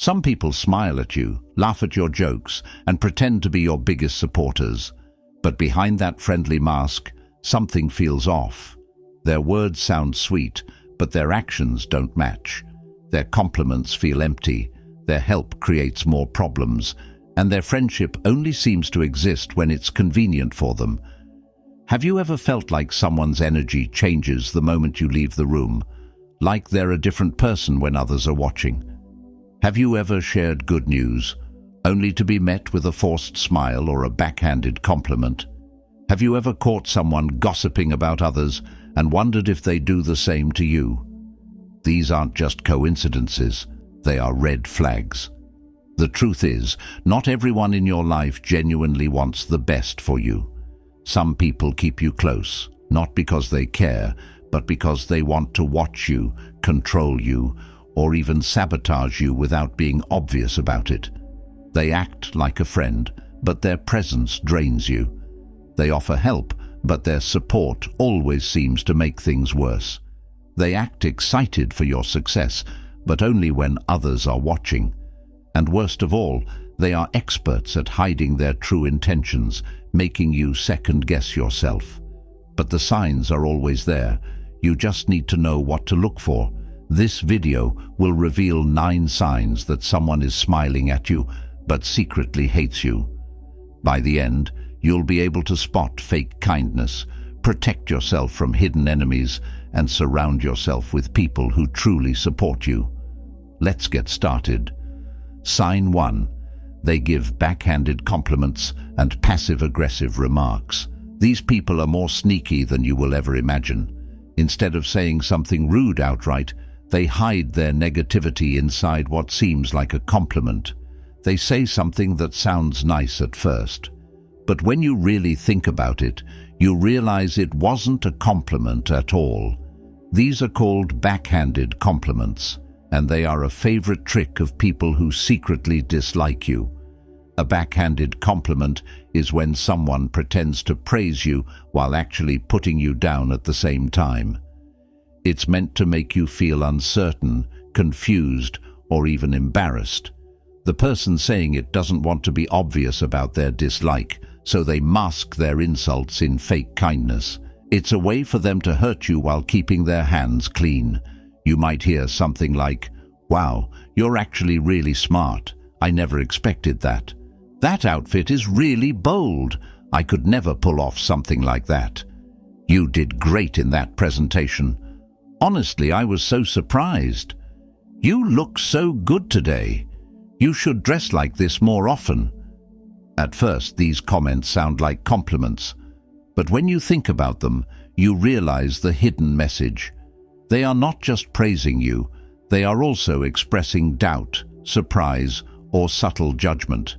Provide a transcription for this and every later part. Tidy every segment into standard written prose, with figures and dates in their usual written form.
Some people smile at you, laugh at your jokes, and pretend to be your biggest supporters. But behind that friendly mask, something feels off. Their words sound sweet, but their actions don't match. Their compliments feel empty, their help creates more problems, and their friendship only seems to exist when it's convenient for them. Have you ever felt like someone's energy changes the moment you leave the room? Like they're a different person when others are watching? Have you ever shared good news, only to be met with a forced smile or a backhanded compliment? Have you ever caught someone gossiping about others and wondered if they do the same to you? These aren't just coincidences, they are red flags. The truth is, not everyone in your life genuinely wants the best for you. Some people keep you close, not because they care, but because they want to watch you, control you, or even sabotage you without being obvious about it. They act like a friend, but their presence drains you. They offer help, but their support always seems to make things worse. They act excited for your success, but only when others are watching. And worst of all, they are experts at hiding their true intentions, making you second-guess yourself. But the signs are always there. You just need to know what to look for. This video will reveal 9 signs that someone is smiling at you, but secretly hates you. By the end, you'll be able to spot fake kindness, protect yourself from hidden enemies, and surround yourself with people who truly support you. Let's get started. Sign 1. They give backhanded compliments and passive-aggressive remarks. These people are more sneaky than you will ever imagine. Instead of saying something rude outright, they hide their negativity inside what seems like a compliment. They say something that sounds nice at first, but when you really think about it, you realize it wasn't a compliment at all. These are called backhanded compliments, and they are a favorite trick of people who secretly dislike you. A backhanded compliment is when someone pretends to praise you while actually putting you down at the same time. It's meant to make you feel uncertain, confused, or even embarrassed. The person saying it doesn't want to be obvious about their dislike, so they mask their insults in fake kindness. It's a way for them to hurt you while keeping their hands clean. You might hear something like, "Wow, you're actually really smart. I never expected that. That outfit is really bold. I could never pull off something like that. You did great in that presentation. Honestly, I was so surprised. You look so good today. You should dress like this more often." At first, these comments sound like compliments, but when you think about them, you realize the hidden message. They are not just praising you, they are also expressing doubt, surprise, or subtle judgment.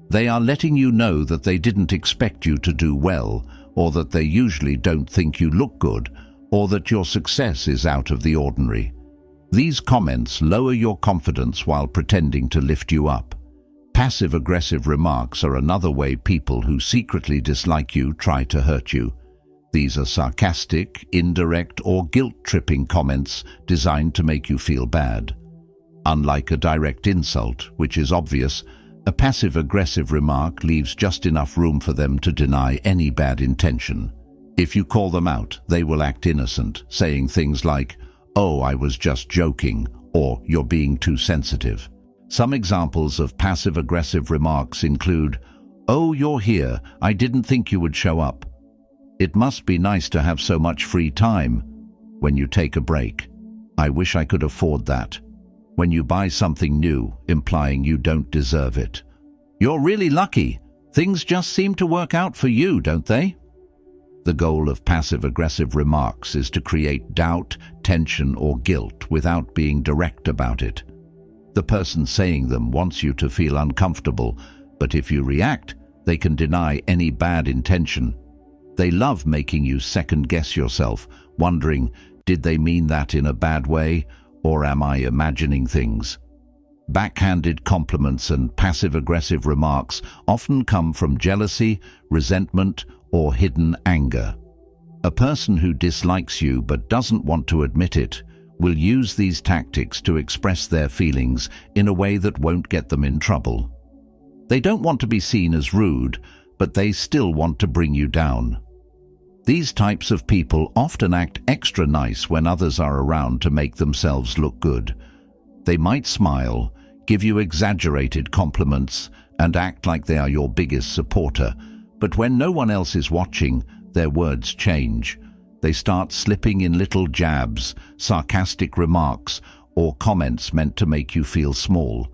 They are letting you know that they didn't expect you to do well, or that they usually don't think you look good, or that your success is out of the ordinary. These comments lower your confidence while pretending to lift you up. Passive-aggressive remarks are another way people who secretly dislike you try to hurt you. These are sarcastic, indirect, or guilt-tripping comments designed to make you feel bad. Unlike a direct insult, which is obvious, a passive-aggressive remark leaves just enough room for them to deny any bad intention. If you call them out, they will act innocent, saying things like, "Oh, I was just joking," or "You're being too sensitive." Some examples of passive-aggressive remarks include, "Oh, you're here. I didn't think you would show up. It must be nice to have so much free time. When you take a break. I wish I could afford that. When you buy something new, implying you don't deserve it. You're really lucky. Things just seem to work out for you, don't they?" The goal of passive-aggressive remarks is to create doubt, tension, or guilt without being direct about it. The person saying them wants you to feel uncomfortable, but if you react, they can deny any bad intention. They love making you second-guess yourself, wondering, did they mean that in a bad way, or am I imagining things? Backhanded compliments and passive-aggressive remarks often come from jealousy, resentment, or hidden anger. A person who dislikes you but doesn't want to admit it will use these tactics to express their feelings in a way that won't get them in trouble. They don't want to be seen as rude, but they still want to bring you down. These types of people often act extra nice when others are around to make themselves look good. They might smile, give you exaggerated compliments, and act like they are your biggest supporter, but when no one else is watching, their words change. They start slipping in little jabs, sarcastic remarks, or comments meant to make you feel small.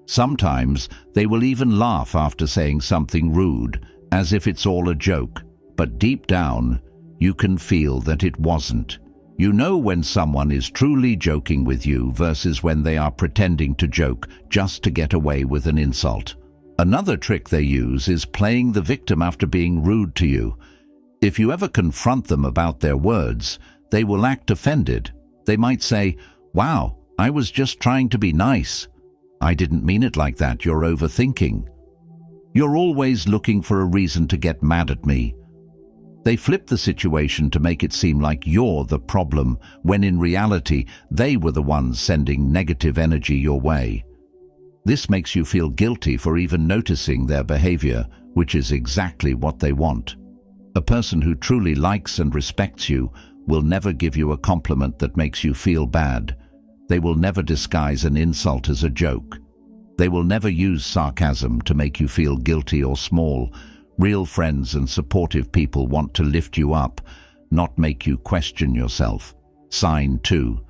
Sometimes they will even laugh after saying something rude, as if it's all a joke, but deep down, you can feel that it wasn't. You know when someone is truly joking with you versus when they are pretending to joke just to get away with an insult. Another trick they use is playing the victim after being rude to you. If you ever confront them about their words, they will act offended. They might say, "Wow, I was just trying to be nice. I didn't mean it like that, you're overthinking. You're always looking for a reason to get mad at me." They flip the situation to make it seem like you're the problem, when in reality, they were the ones sending negative energy your way. This makes you feel guilty for even noticing their behavior, which is exactly what they want. A person who truly likes and respects you will never give you a compliment that makes you feel bad. They will never disguise an insult as a joke. They will never use sarcasm to make you feel guilty or small. Real friends and supportive people want to lift you up, not make you question yourself. Sign 2.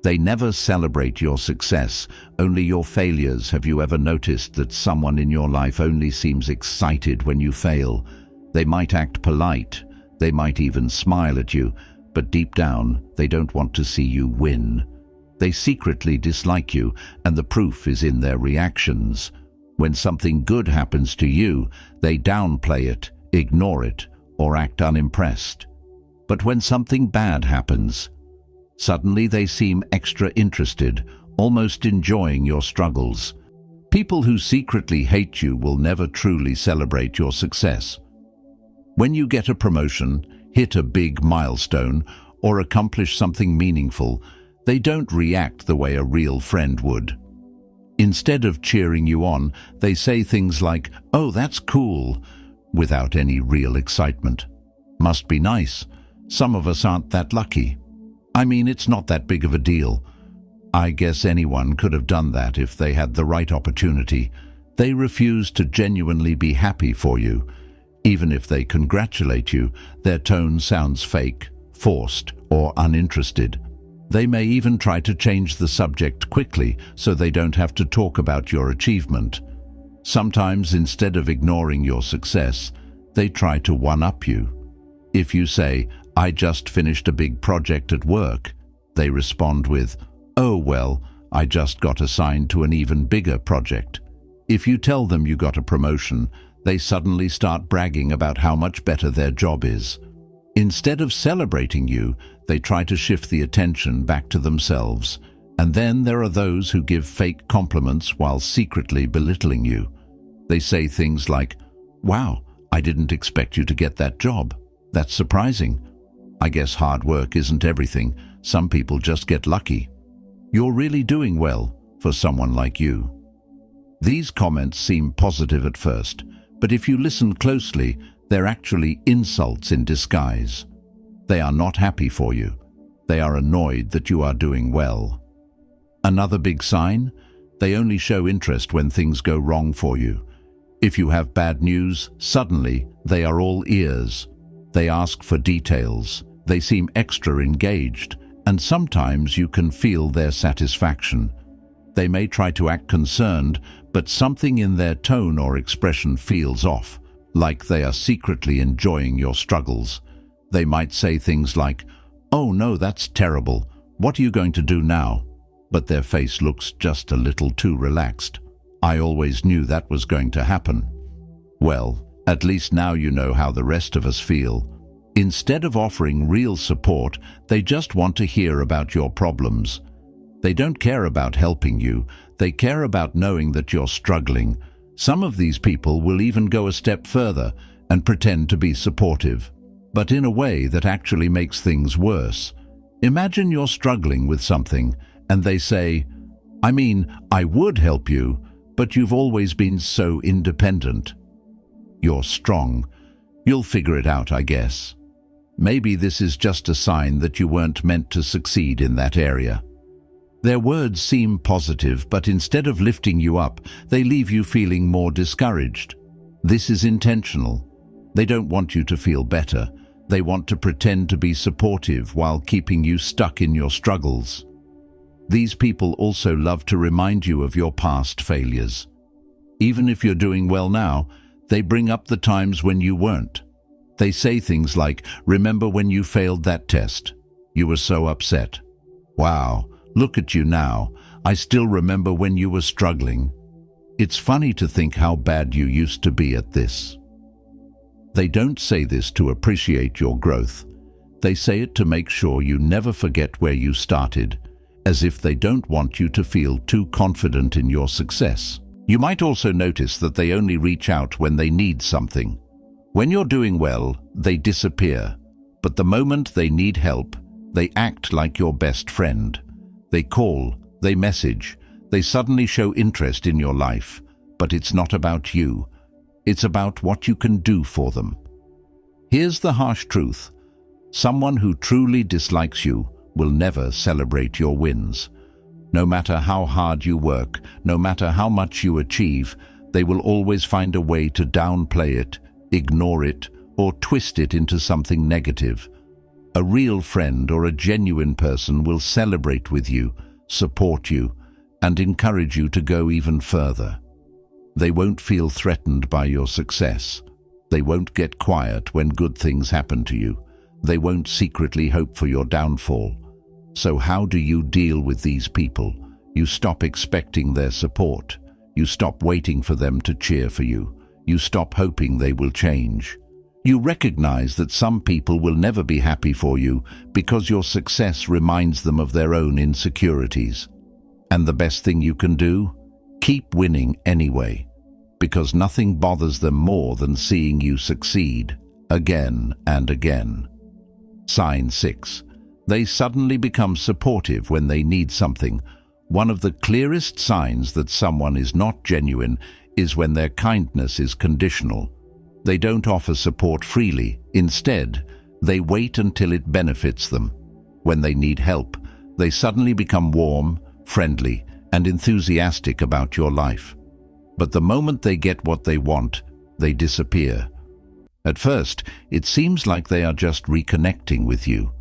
They never celebrate your success, only your failures. Have you ever noticed that someone in your life only seems excited when you fail? They might act polite, they might even smile at you, but deep down, they don't want to see you win. They secretly dislike you, and the proof is in their reactions. When something good happens to you, they downplay it, ignore it, or act unimpressed. But when something bad happens, suddenly they seem extra interested, almost enjoying your struggles. People who secretly hate you will never truly celebrate your success. When you get a promotion, hit a big milestone, or accomplish something meaningful, they don't react the way a real friend would. Instead of cheering you on, they say things like, "Oh, that's cool," without any real excitement. "Must be nice. Some of us aren't that lucky. I mean, it's not that big of a deal. I guess anyone could have done that if they had the right opportunity." They refuse to genuinely be happy for you. Even if they congratulate you, their tone sounds fake, forced, or uninterested. They may even try to change the subject quickly so they don't have to talk about your achievement. Sometimes, instead of ignoring your success, they try to one-up you. If you say, "I just finished a big project at work," they respond with, "Oh well, I just got assigned to an even bigger project." If you tell them you got a promotion, they suddenly start bragging about how much better their job is. Instead of celebrating you, they try to shift the attention back to themselves. And then there are those who give fake compliments while secretly belittling you. They say things like, "Wow, I didn't expect you to get that job. That's surprising. I guess hard work isn't everything. Some people just get lucky. You're really doing well for someone like you." These comments seem positive at first, but if you listen closely, they're actually insults in disguise. They are not happy for you. They are annoyed that you are doing well. Another big sign? They only show interest when things go wrong for you. If you have bad news, suddenly they are all ears. They ask for details. They seem extra engaged, and sometimes you can feel their satisfaction. They may try to act concerned, but something in their tone or expression feels off, like they are secretly enjoying your struggles. They might say things like, "Oh no, that's terrible. What are you going to do now?" But their face looks just a little too relaxed. "I always knew that was going to happen." Well, at least now you know how the rest of us feel. Instead of offering real support, they just want to hear about your problems. They don't care about helping you. They care about knowing that you're struggling. Some of these people will even go a step further and pretend to be supportive, but in a way that actually makes things worse. Imagine you're struggling with something and they say, I would help you, but you've always been so independent. You're strong. You'll figure it out, I guess. Maybe this is just a sign that you weren't meant to succeed in that area. Their words seem positive, but instead of lifting you up, they leave you feeling more discouraged. This is intentional. They don't want you to feel better. They want to pretend to be supportive while keeping you stuck in your struggles. These people also love to remind you of your past failures. Even if you're doing well now, they bring up the times when you weren't. They say things like, "Remember when you failed that test? You were so upset. Wow, look at you now. I still remember when you were struggling." It's funny to think how bad you used to be at this. They don't say this to appreciate your growth. They say it to make sure you never forget where you started, as if they don't want you to feel too confident in your success. You might also notice that they only reach out when they need something. When you're doing well, they disappear. But the moment they need help, they act like your best friend. They call, they message, they suddenly show interest in your life. But it's not about you. It's about what you can do for them. Here's the harsh truth. Someone who truly dislikes you will never celebrate your wins. No matter how hard you work, no matter how much you achieve, they will always find a way to downplay it, ignore it, or twist it into something negative. A real friend or a genuine person will celebrate with you, support you, and encourage you to go even further. They won't feel threatened by your success. They won't get quiet when good things happen to you. They won't secretly hope for your downfall. So how do you deal with these people? You stop expecting their support. You stop waiting for them to cheer for you. You stop hoping they will change. You recognize that some people will never be happy for you because your success reminds them of their own insecurities. And the best thing you can do? Keep winning anyway, because nothing bothers them more than seeing you succeed again and again. Sign 6. They suddenly become supportive when they need something. One of the clearest signs that someone is not genuine is when their kindness is conditional. They don't offer support freely. Instead, they wait until it benefits them. When they need help, they suddenly become warm, friendly, and enthusiastic about your life. But the moment they get what they want, they disappear. At first, it seems like they are just reconnecting with you.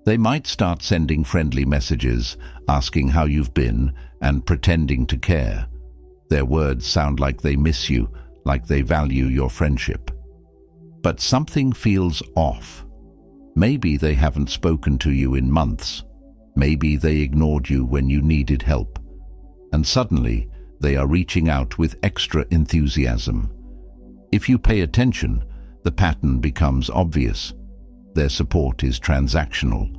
They might start sending friendly messages, asking how you've been, and pretending to care. Their words sound like they miss you, like they value your friendship. But something feels off. Maybe they haven't spoken to you in months. Maybe they ignored you when you needed help. And suddenly, they are reaching out with extra enthusiasm. If you pay attention, the pattern becomes obvious. Their support is transactional.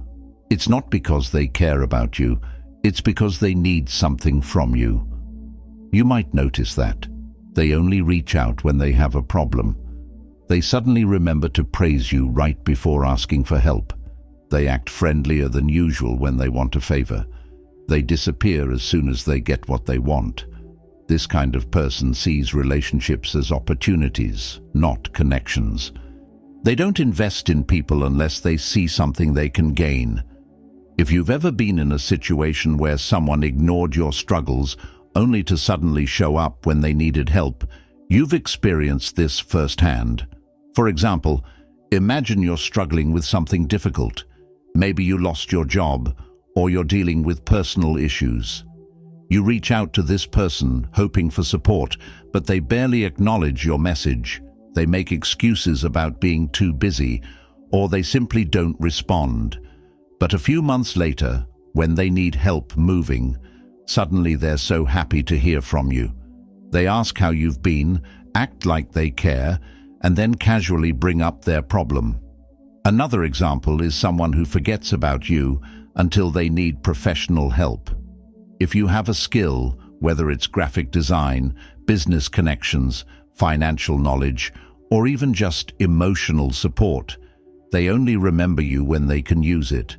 It's not because they care about you, it's because they need something from you. You might notice that. They only reach out when they have a problem. They suddenly remember to praise you right before asking for help. They act friendlier than usual when they want a favor. They disappear as soon as they get what they want. This kind of person sees relationships as opportunities, not connections. They don't invest in people unless they see something they can gain. If you've ever been in a situation where someone ignored your struggles only to suddenly show up when they needed help, you've experienced this firsthand. For example, imagine you're struggling with something difficult. Maybe you lost your job, or you're dealing with personal issues. You reach out to this person, hoping for support, but they barely acknowledge your message. They make excuses about being too busy, or they simply don't respond. But a few months later, when they need help moving, suddenly they're so happy to hear from you. They ask how you've been, act like they care, and then casually bring up their problem. Another example is someone who forgets about you until they need professional help. If you have a skill, whether it's graphic design, business connections, financial knowledge, or even just emotional support, they only remember you when they can use it.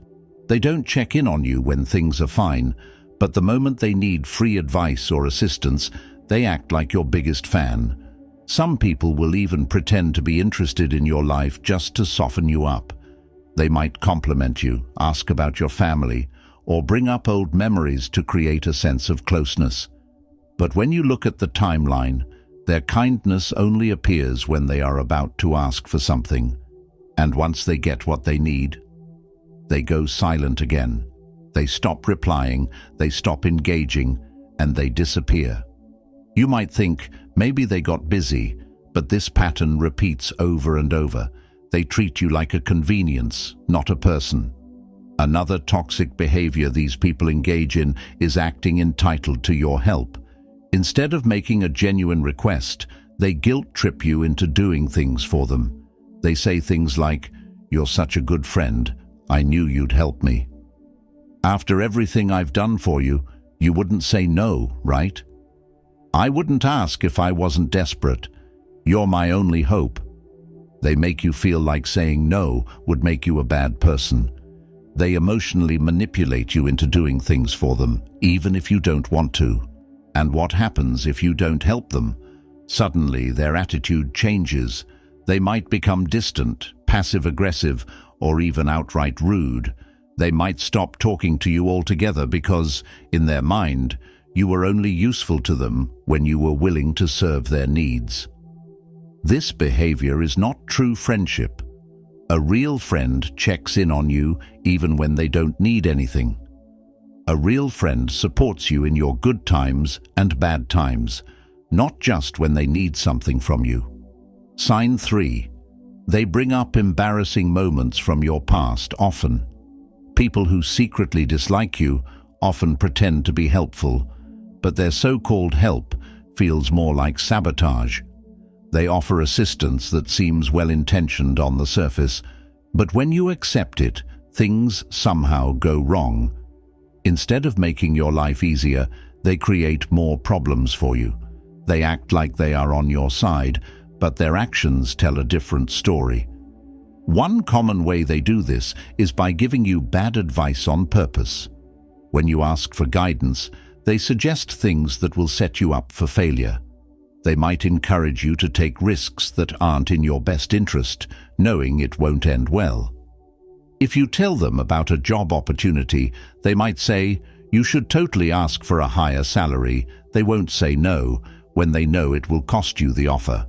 They don't check in on you when things are fine, but the moment they need free advice or assistance, they act like your biggest fan. Some people will even pretend to be interested in your life just to soften you up. They might compliment you, ask about your family, or bring up old memories to create a sense of closeness. But when you look at the timeline, their kindness only appears when they are about to ask for something. And once they get what they need, they go silent again. They stop replying, they stop engaging, and they disappear. You might think maybe they got busy, but this pattern repeats over and over. They treat you like a convenience, not a person. Another toxic behavior these people engage in is acting entitled to your help. Instead of making a genuine request, they guilt-trip you into doing things for them. They say things like, "You're such a good friend. I knew you'd help me. After everything I've done for you, you wouldn't say no, right? I wouldn't ask if I wasn't desperate. You're my only hope." They make you feel like saying no would make you a bad person. They emotionally manipulate you into doing things for them, even if you don't want to. And what happens if you don't help them? Suddenly, their attitude changes. They might become distant, passive-aggressive, or even outright rude. They might stop talking to you altogether because, in their mind, you were only useful to them when you were willing to serve their needs. This behavior is not true friendship. A real friend checks in on you even when they don't need anything. A real friend supports you in your good times and bad times, not just when they need something from you. Sign 3. They bring up embarrassing moments from your past often. People who secretly dislike you often pretend to be helpful, but their so-called help feels more like sabotage. They offer assistance that seems well-intentioned on the surface, but when you accept it, things somehow go wrong. Instead of making your life easier, they create more problems for you. They act like they are on your side, but their actions tell a different story. One common way they do this is by giving you bad advice on purpose. When you ask for guidance, they suggest things that will set you up for failure. They might encourage you to take risks that aren't in your best interest, knowing it won't end well. If you tell them about a job opportunity, they might say, "You should totally ask for a higher salary." They won't say no when they know it will cost you the offer.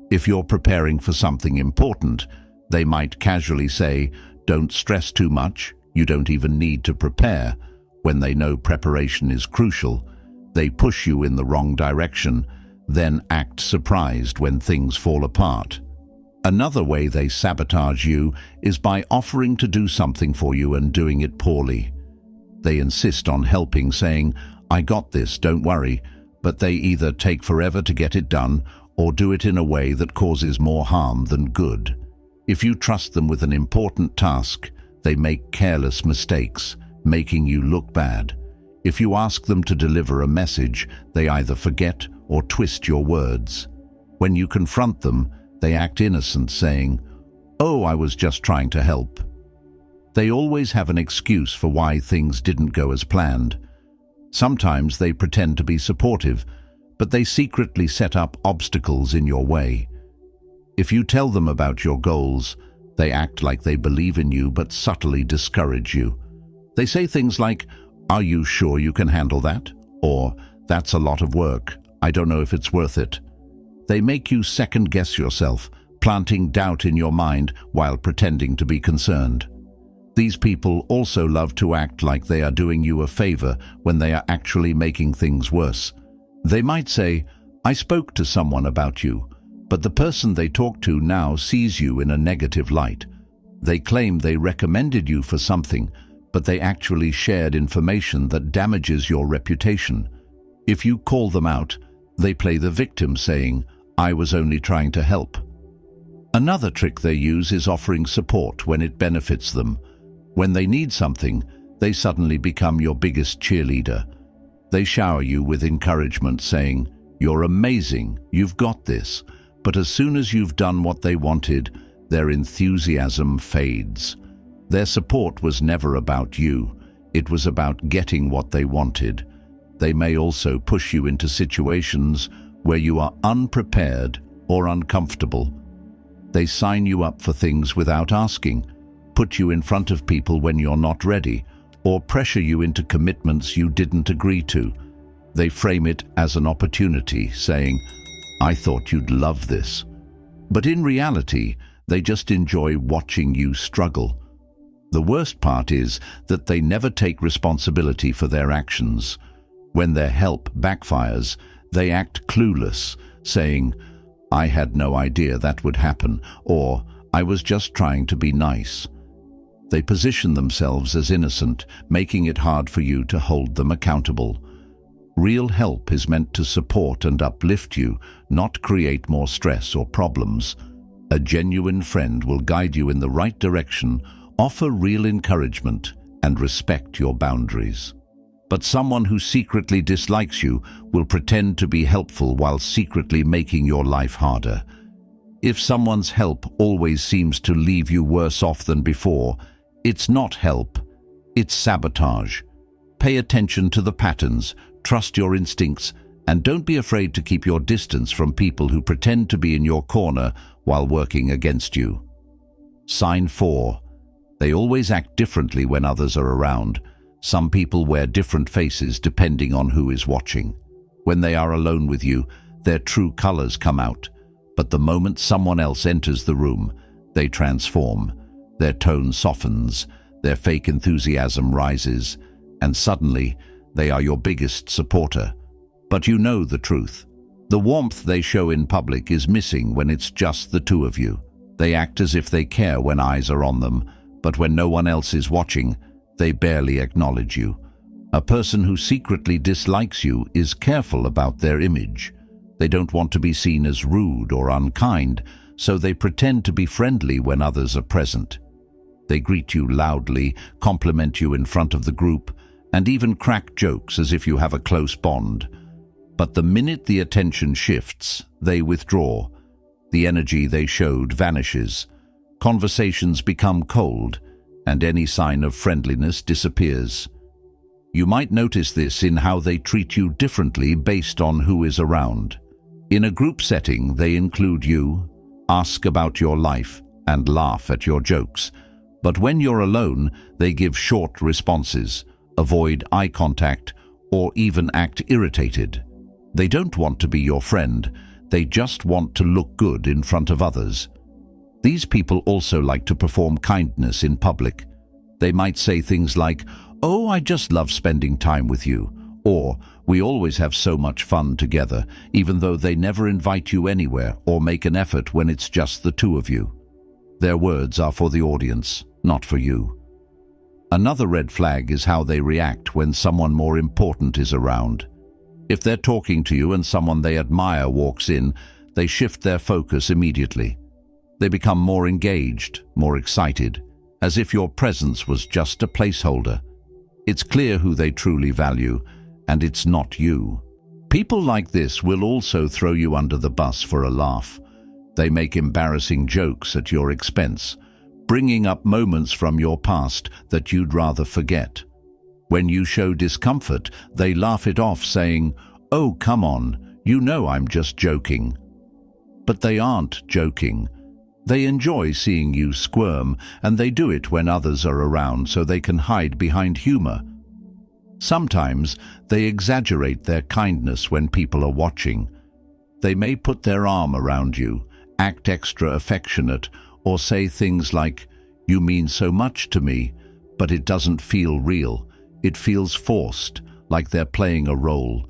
If you're preparing for something important, they might casually say, "Don't stress too much, you don't even need to prepare." When they know preparation is crucial, they push you in the wrong direction, then act surprised when things fall apart. Another way they sabotage you is by offering to do something for you and doing it poorly. They insist on helping, saying, "I got this, don't worry," but they either take forever to get it done or do it in a way that causes more harm than good. If you trust them with an important task, they make careless mistakes, making you look bad. If you ask them to deliver a message, they either forget or twist your words. When you confront them, they act innocent, saying, "Oh, I was just trying to help." They always have an excuse for why things didn't go as planned. Sometimes they pretend to be supportive, but they secretly set up obstacles in your way. If you tell them about your goals, they act like they believe in you but subtly discourage you. They say things like, "Are you sure you can handle that?" Or, "That's a lot of work. I don't know if it's worth it." They make you second-guess yourself, planting doubt in your mind while pretending to be concerned. These people also love to act like they are doing you a favor when they are actually making things worse. They might say, "I spoke to someone about you," but the person they talk to now sees you in a negative light. They claim they recommended you for something, but they actually shared information that damages your reputation. If you call them out, they play the victim, saying, "I was only trying to help." Another trick they use is offering support when it benefits them. When they need something, they suddenly become your biggest cheerleader. They shower you with encouragement, saying, "You're amazing, you've got this." But as soon as you've done what they wanted, their enthusiasm fades. Their support was never about you. It was about getting what they wanted. They may also push you into situations where you are unprepared or uncomfortable. They sign you up for things without asking, put you in front of people when you're not ready, or pressure you into commitments you didn't agree to. They frame it as an opportunity, saying, "I thought you'd love this." But in reality, they just enjoy watching you struggle. The worst part is that they never take responsibility for their actions. When their help backfires, they act clueless, saying, "I had no idea that would happen," or "I was just trying to be nice." They position themselves as innocent, making it hard for you to hold them accountable. Real help is meant to support and uplift you, not create more stress or problems. A genuine friend will guide you in the right direction, offer real encouragement, and respect your boundaries. But someone who secretly dislikes you will pretend to be helpful while secretly making your life harder. If someone's help always seems to leave you worse off than before, it's not help, it's sabotage. Pay attention to the patterns, trust your instincts, and don't be afraid to keep your distance from people who pretend to be in your corner while working against you. Sign 4. They always act differently when others are around. Some people wear different faces depending on who is watching. When they are alone with you, their true colors come out. But the moment someone else enters the room, they transform. Their tone softens, their fake enthusiasm rises, and suddenly they are your biggest supporter. But you know the truth. The warmth they show in public is missing when it's just the two of you. They act as if they care when eyes are on them, but when no one else is watching, they barely acknowledge you. A person who secretly dislikes you is careful about their image. They don't want to be seen as rude or unkind, so they pretend to be friendly when others are present. They greet you loudly, compliment you in front of the group, and even crack jokes as if you have a close bond. But the minute the attention shifts, they withdraw. The energy they showed vanishes. Conversations become cold, and any sign of friendliness disappears. You might notice this in how they treat you differently based on who is around. In a group setting, they include you, ask about your life, and laugh at your jokes. But when you're alone, they give short responses, avoid eye contact, or even act irritated. They don't want to be your friend, they just want to look good in front of others. These people also like to perform kindness in public. They might say things like, "Oh, I just love spending time with you," or "We always have so much fun together," even though they never invite you anywhere or make an effort when it's just the two of you. Their words are for the audience, not for you. Another red flag is how they react when someone more important is around. If they're talking to you and someone they admire walks in, they shift their focus immediately. They become more engaged, more excited, as if your presence was just a placeholder. It's clear who they truly value, and it's not you. People like this will also throw you under the bus for a laugh. They make embarrassing jokes at your expense, bringing up moments from your past that you'd rather forget. When you show discomfort, they laugh it off, saying, "Oh, come on, you know I'm just joking." But they aren't joking. They enjoy seeing you squirm, and they do it when others are around so they can hide behind humor. Sometimes they exaggerate their kindness when people are watching. They may put their arm around you, act extra affectionate, or say things like, "You mean so much to me," but it doesn't feel real. It feels forced, like they're playing a role.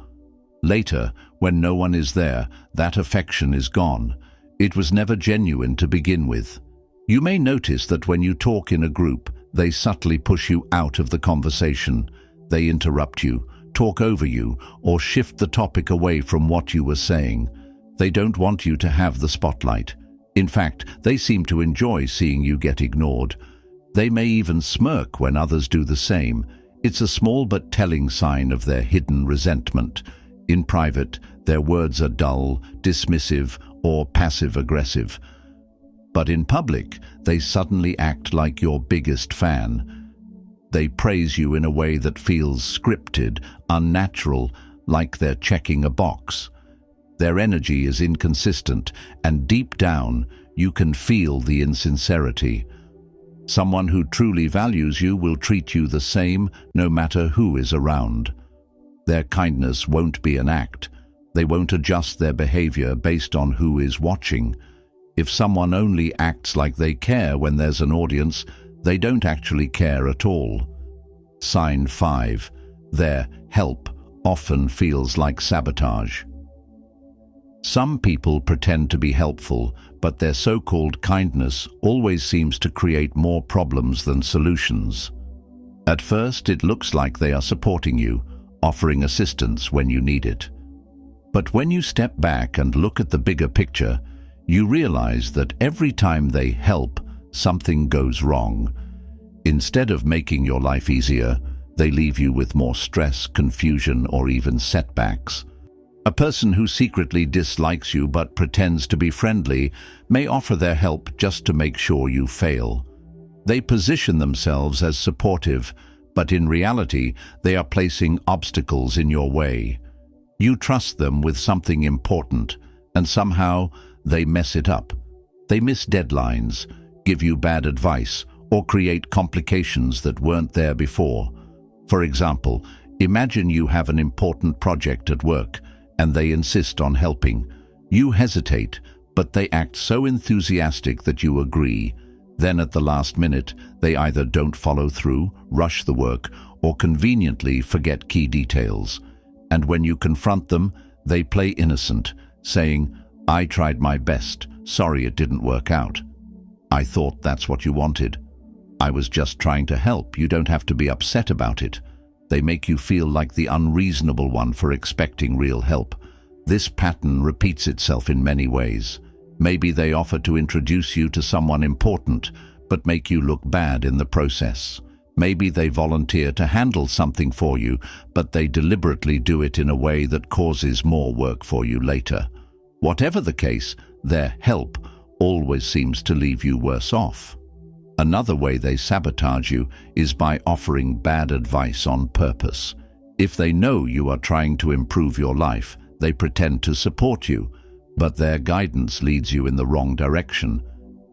Later, when no one is there, that affection is gone. It was never genuine to begin with. You may notice that when you talk in a group, they subtly push you out of the conversation. They interrupt you, talk over you, or shift the topic away from what you were saying. They don't want you to have the spotlight. In fact, they seem to enjoy seeing you get ignored. They may even smirk when others do the same. It's a small but telling sign of their hidden resentment. In private, their words are dull, dismissive, or passive-aggressive. But in public, they suddenly act like your biggest fan. They praise you in a way that feels scripted, unnatural, like they're checking a box. Their energy is inconsistent, and deep down, you can feel the insincerity. Someone who truly values you will treat you the same no matter who is around. Their kindness won't be an act. They won't adjust their behavior based on who is watching. If someone only acts like they care when there's an audience, they don't actually care at all. Sign 5. Their help often feels like sabotage. Some people pretend to be helpful, but their so-called kindness always seems to create more problems than solutions. At first, it looks like they are supporting you, offering assistance when you need it. But when you step back and look at the bigger picture, you realize that every time they help, something goes wrong. Instead of making your life easier, they leave you with more stress, confusion, or even setbacks. A person who secretly dislikes you but pretends to be friendly may offer their help just to make sure you fail. They position themselves as supportive, but in reality, they are placing obstacles in your way. You trust them with something important, and somehow they mess it up. They miss deadlines, give you bad advice, or create complications that weren't there before. For example, imagine you have an important project at work, and they insist on helping. You hesitate, but they act so enthusiastic that you agree. Then at the last minute, they either don't follow through, rush the work, or conveniently forget key details. And when you confront them, they play innocent, saying, "I tried my best, sorry it didn't work out. I thought that's what you wanted. I was just trying to help, you don't have to be upset about it." They make you feel like the unreasonable one for expecting real help. This pattern repeats itself in many ways. Maybe they offer to introduce you to someone important, but make you look bad in the process. Maybe they volunteer to handle something for you, but they deliberately do it in a way that causes more work for you later. Whatever the case, their help always seems to leave you worse off. Another way they sabotage you is by offering bad advice on purpose. If they know you are trying to improve your life, they pretend to support you, but their guidance leads you in the wrong direction.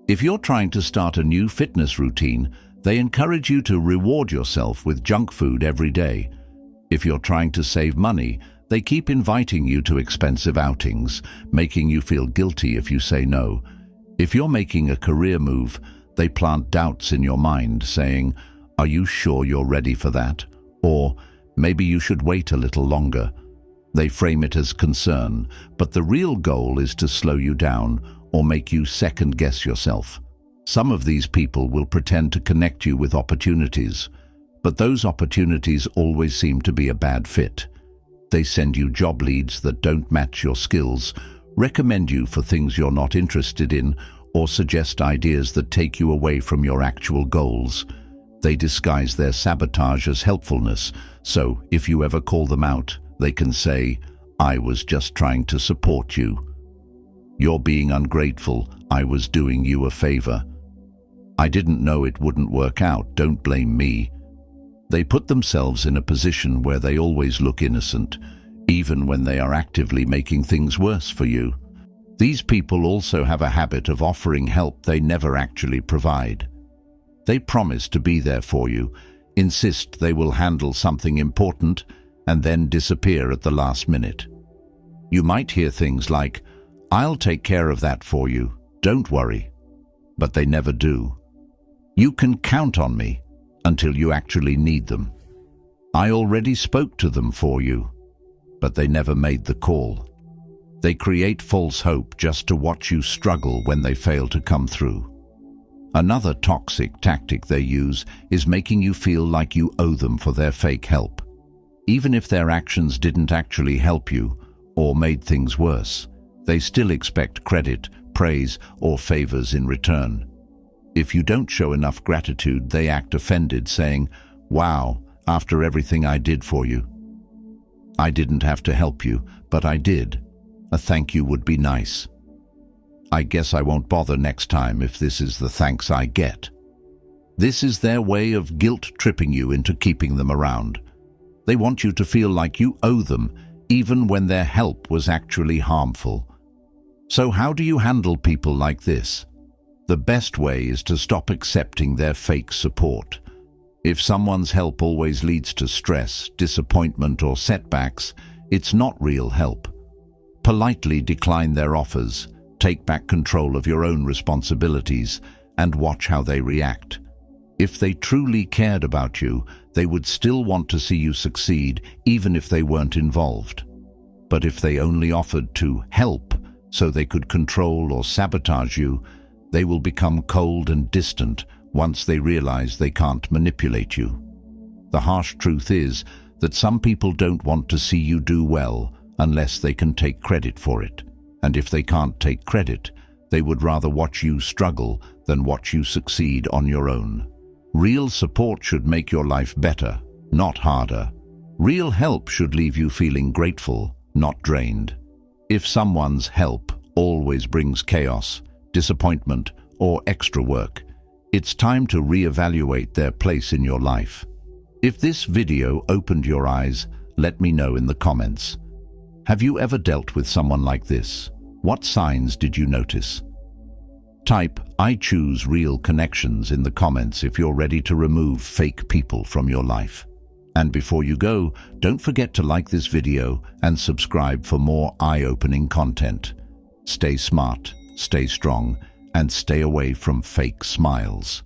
If you're trying to start a new fitness routine, they encourage you to reward yourself with junk food every day. If you're trying to save money, they keep inviting you to expensive outings, making you feel guilty if you say no. If you're making a career move, they plant doubts in your mind, saying, "Are you sure you're ready for that?" Or, "Maybe you should wait a little longer." They frame it as concern, but the real goal is to slow you down or make you second-guess yourself. Some of these people will pretend to connect you with opportunities, but those opportunities always seem to be a bad fit. They send you job leads that don't match your skills, recommend you for things you're not interested in, or suggest ideas that take you away from your actual goals. They disguise their sabotage as helpfulness, so if you ever call them out, they can say, "I was just trying to support you." "You're being ungrateful, I was doing you a favor." "I didn't know it wouldn't work out, don't blame me." They put themselves in a position where they always look innocent, even when they are actively making things worse for you. These people also have a habit of offering help they never actually provide. They promise to be there for you, insist they will handle something important, and then disappear at the last minute. You might hear things like, "I'll take care of that for you, don't worry," but they never do. "You can count on me," until you actually need them. "I already spoke to them for you," but they never made the call. They create false hope just to watch you struggle when they fail to come through. Another toxic tactic they use is making you feel like you owe them for their fake help. Even if their actions didn't actually help you or made things worse, they still expect credit, praise, or favors in return. If you don't show enough gratitude, they act offended, saying, "Wow, after everything I did for you. I didn't have to help you, but I did. A thank you would be nice." I guess I won't bother next time if this is the thanks I get. This is their way of guilt-tripping you into keeping them around. They want you to feel like you owe them, even when their help was actually harmful. So how do you handle people like this? The best way is to stop accepting their fake support. If someone's help always leads to stress, disappointment, or setbacks, it's not real help. Politely decline their offers, take back control of your own responsibilities, and watch how they react. If they truly cared about you, they would still want to see you succeed, even if they weren't involved. But if they only offered to help so they could control or sabotage you, they will become cold and distant once they realize they can't manipulate you. The harsh truth is that some people don't want to see you do well unless they can take credit for it. And if they can't take credit, they would rather watch you struggle than watch you succeed on your own. Real support should make your life better, not harder. Real help should leave you feeling grateful, not drained. If someone's help always brings chaos, disappointment, or extra work, it's time to reevaluate their place in your life. If this video opened your eyes, let me know in the comments. Have you ever dealt with someone like this? What signs did you notice? Type "I choose real connections" in the comments if you're ready to remove fake people from your life. And before you go, don't forget to like this video and subscribe for more eye-opening content. Stay smart, stay strong, and stay away from fake smiles.